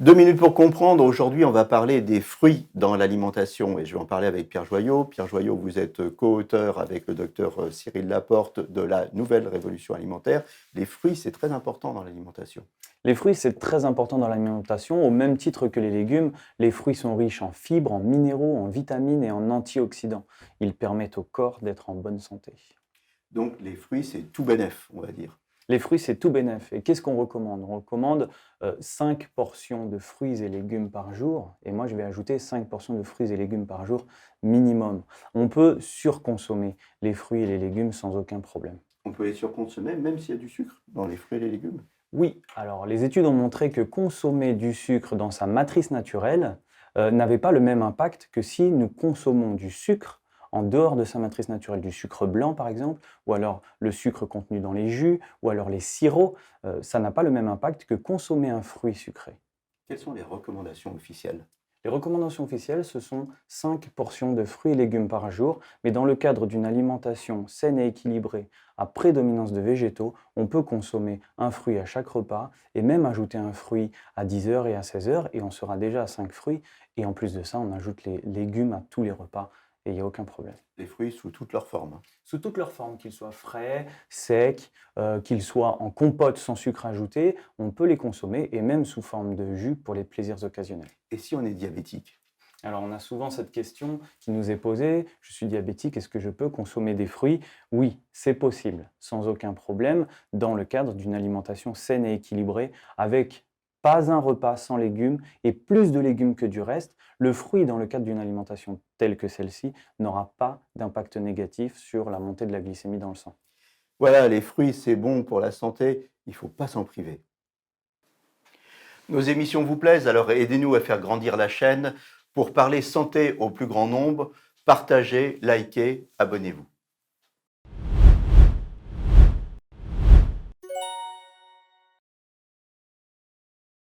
2 minutes pour comprendre. Aujourd'hui, on va parler des fruits dans l'alimentation et je vais en parler avec Pierre Joyaux. Pierre Joyaux, vous êtes co-auteur avec le docteur Cyril Laporte de la Nouvelle Révolution alimentaire. Les fruits, c'est très important dans l'alimentation. Les fruits, c'est très important dans l'alimentation, au même titre que les légumes. Les fruits sont riches en fibres, en minéraux, en vitamines et en antioxydants. Ils permettent au corps d'être en bonne santé. Donc, les fruits, c'est tout bénef, on va dire. Les fruits, c'est tout bénef. Et qu'est-ce qu'on recommande? On recommande 5 portions de fruits et légumes par jour. Et moi, je vais ajouter 5 portions de fruits et légumes par jour minimum. On peut surconsommer les fruits et les légumes sans aucun problème. On peut les surconsommer même s'il y a du sucre dans les fruits et les légumes. Oui, alors les études ont montré que consommer du sucre dans sa matrice naturelle n'avait pas le même impact que si nous consommons du sucre en dehors de sa matrice naturelle, du sucre blanc par exemple, ou alors le sucre contenu dans les jus, ou alors les sirops. Ça n'a pas le même impact que consommer un fruit sucré. Quelles sont les recommandations officielles? Les recommandations officielles, ce sont 5 portions de fruits et légumes par jour, mais dans le cadre d'une alimentation saine et équilibrée à prédominance de végétaux, on peut consommer un fruit à chaque repas et même ajouter un fruit à 10 heures et à 16 heures et on sera déjà à 5 fruits. Et en plus de ça, on ajoute les légumes à tous les repas et il n'y a aucun problème. Les fruits sous toutes leurs formes. Sous toutes leurs formes, qu'ils soient frais, secs, qu'ils soient en compote sans sucre ajouté, on peut les consommer et même sous forme de jus pour les plaisirs occasionnels. Et si on est diabétique? Alors, on a souvent cette question qui nous est posée, je suis diabétique, est-ce que je peux consommer des fruits? Oui, c'est possible, sans aucun problème, dans le cadre d'une alimentation saine et équilibrée, avec pas un repas sans légumes et plus de légumes que du reste. Le fruit, dans le cadre d'une alimentation telle que celle-ci, n'aura pas d'impact négatif sur la montée de la glycémie dans le sang. Voilà, les fruits, c'est bon pour la santé, il ne faut pas s'en priver. Nos émissions vous plaisent, alors aidez-nous à faire grandir la chaîne pour parler santé au plus grand nombre. Partagez, likez, abonnez-vous.